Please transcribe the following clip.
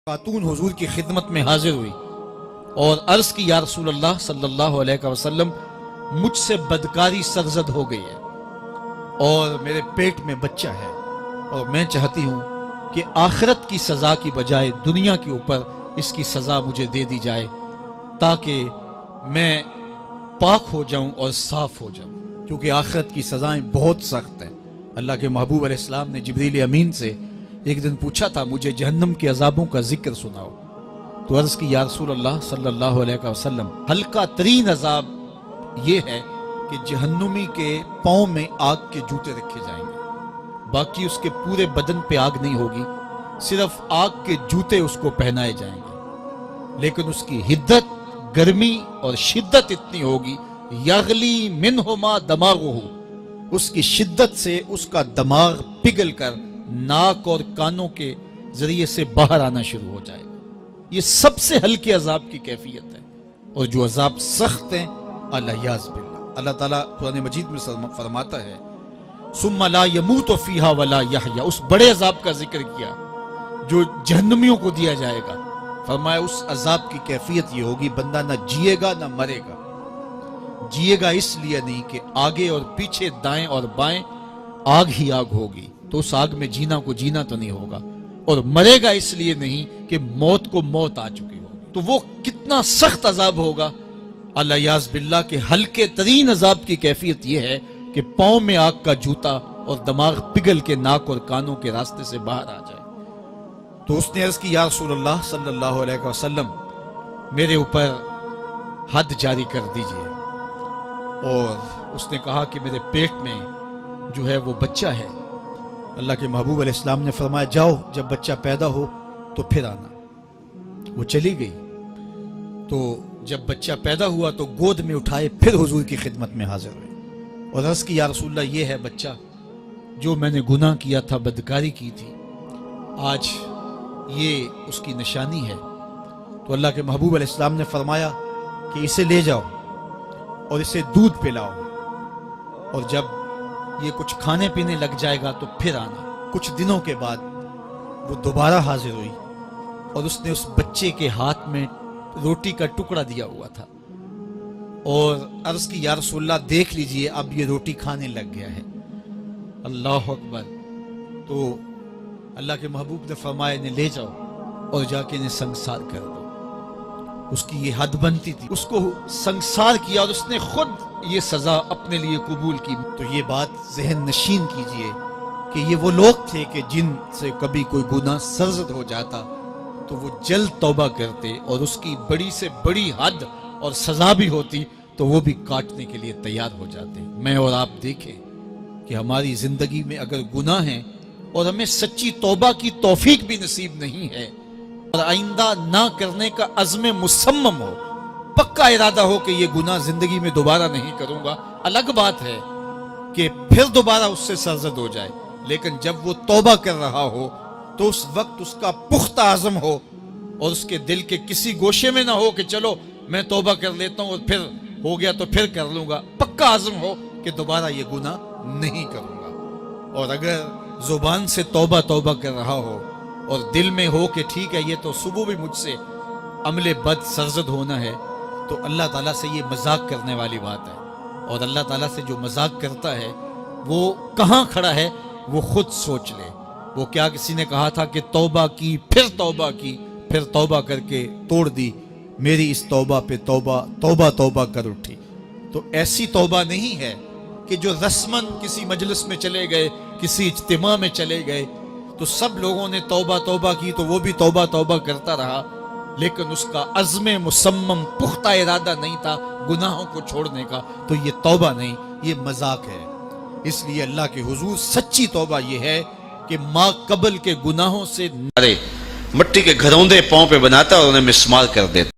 خاتون حضور کی خدمت میں حاضر ہوئی اور عرض کی یا رسول اللہ صلی اللہ علیہ وسلم مجھ سے بدکاری سرزد ہو گئی ہے اور میرے پیٹ میں بچہ ہے اور میں چاہتی ہوں کہ آخرت کی سزا کی بجائے دنیا کے اوپر اس کی سزا مجھے دے دی جائے تاکہ میں پاک ہو جاؤں اور صاف ہو جاؤں، کیونکہ آخرت کی سزائیں بہت سخت ہیں۔ اللہ کے محبوب علیہ السلام نے جبریل امین سے ایک دن پوچھا تھا مجھے جہنم کے عذابوں کا ذکر سناؤ، تو عرض کی یا رسول اللہ صلی اللہ علیہ وسلم ہلکا ترین عذاب یہ ہے کہ جہنمی کے پاؤں میں آگ کے جوتے رکھے جائیں گے، باقی اس کے پورے بدن پہ آگ نہیں ہوگی، صرف آگ کے جوتے اس کو پہنائے جائیں گے، لیکن اس کی حدت، گرمی اور شدت اتنی ہوگی یغلی منہما دماغہ، اس کی شدت سے اس کا دماغ پگھل کر ناک اور کانوں کے ذریعے سے باہر آنا شروع ہو جائے گا۔ یہ سب سے ہلکے عذاب کی کیفیت ہے، اور جو عذاب سخت ہیں الیاذ باللہ، اللہ تعالیٰ قرآن مجید میں فرماتا ہے ثم لا يموت فیہا ولا یحیا، اس بڑے عذاب کا ذکر کیا جو جہنمیوں کو دیا جائے گا، فرمایا اس عذاب کی کیفیت یہ ہوگی بندہ نہ جیے گا نہ مرے گا۔ جیے گا اس لیے نہیں کہ آگے اور پیچھے دائیں اور بائیں آگ ہی آگ ہوگی، تو اس آگ میں جینا کو جینا تو نہیں ہوگا، اور مرے گا اس لیے نہیں کہ موت کو موت آ چکی ہوگی۔ تو وہ کتنا سخت عذاب ہوگا الیاذ باللہ کہ ہلکے ترین عذاب کی کیفیت یہ ہے کہ پاؤں میں آگ کا جوتا اور دماغ پگھل کے ناک اور کانوں کے راستے سے باہر آ جائے۔ تو اس نے عرض کی یا رسول اللہ صلی اللہ علیہ وسلم میرے اوپر حد جاری کر دیجئے، اور اس نے کہا کہ میرے پیٹ میں جو ہے وہ بچہ ہے۔ اللہ کے محبوب علیہ السلام نے فرمایا جاؤ جب بچہ پیدا ہو تو پھر آنا۔ وہ چلی گئی، تو جب بچہ پیدا ہوا تو گود میں اٹھائے پھر حضور کی خدمت میں حاضر ہوئے اور عرض کی یا رسول اللہ یہ ہے بچہ جو میں نے گناہ کیا تھا، بدکاری کی تھی، آج یہ اس کی نشانی ہے۔ تو اللہ کے محبوب علیہ السلام نے فرمایا کہ اسے لے جاؤ اور اسے دودھ پلاؤ، اور جب یہ کچھ کھانے پینے لگ جائے گا تو پھر آنا۔ کچھ دنوں کے بعد وہ دوبارہ حاضر ہوئی اور اس نے اس بچے کے ہاتھ میں روٹی کا ٹکڑا دیا ہوا تھا، اور عرض کی یا رسول اللہ دیکھ لیجئے اب یہ روٹی کھانے لگ گیا ہے۔ اللہ اکبر۔ تو اللہ کے محبوب نے فرمایا انہیں لے جاؤ اور جا کے انہیں سنگسار کر دو۔ اس کی یہ حد بنتی تھی، اس کو سنگسار کیا اور اس نے خود یہ سزا اپنے لیے قبول کی۔ تو یہ بات ذہن نشین کیجئے کہ یہ وہ لوگ تھے کہ جن سے کبھی کوئی گناہ سرزد ہو جاتا تو وہ جلد توبہ کرتے، اور اس کی بڑی سے بڑی حد اور سزا بھی ہوتی تو وہ بھی کاٹنے کے لیے تیار ہو جاتے۔ میں اور آپ دیکھیں کہ ہماری زندگی میں اگر گناہ ہیں اور ہمیں سچی توبہ کی توفیق بھی نصیب نہیں ہے اور آئندہ نہ کرنے کا عزم مصمم ہو، پکا ارادہ ہو کہ یہ گناہ زندگی میں دوبارہ نہیں کروں گا، الگ بات ہے کہ پھر دوبارہ اس سے سرزد ہو جائے، لیکن جب وہ توبہ کر رہا ہو تو اس وقت اس کا پختہ عزم ہو اور اس کے دل کے کسی گوشے میں نہ ہو کہ چلو میں توبہ کر لیتا ہوں اور پھر ہو گیا تو پھر کر لوں گا، پکا عزم ہو کہ دوبارہ یہ گناہ نہیں کروں گا۔ اور اگر زبان سے توبہ توبہ کر رہا ہو اور دل میں ہو کہ ٹھیک ہے یہ تو صبح بھی مجھ سے عمل بد سرزد ہونا ہے، تو اللہ تعالیٰ سے یہ مذاق کرنے والی بات ہے، اور اللہ تعالیٰ سے جو مذاق کرتا ہے وہ کہاں کھڑا ہے وہ خود سوچ لے۔ وہ کیا کسی نے کہا تھا کہ توبہ کی پھر توبہ کی پھر توبہ کر کے توڑ دی، میری اس توبہ پہ توبہ توبہ توبہ کر اٹھی۔ تو ایسی توبہ نہیں ہے کہ جو رسماً کسی مجلس میں چلے گئے، کسی اجتماع میں چلے گئے تو سب لوگوں نے توبہ توبہ کی تو وہ بھی توبہ توبہ کرتا رہا، لیکن اس کا عزم مصمم پختہ ارادہ نہیں تھا گناہوں کو چھوڑنے کا، تو یہ توبہ نہیں، یہ مذاق ہے۔ اس لیے اللہ کے حضور سچی توبہ یہ ہے کہ ماں قبل کے گناہوں سے مٹی کے گھروندے پاؤں پہ بناتا اور انہیں مسمار کر دیتا۔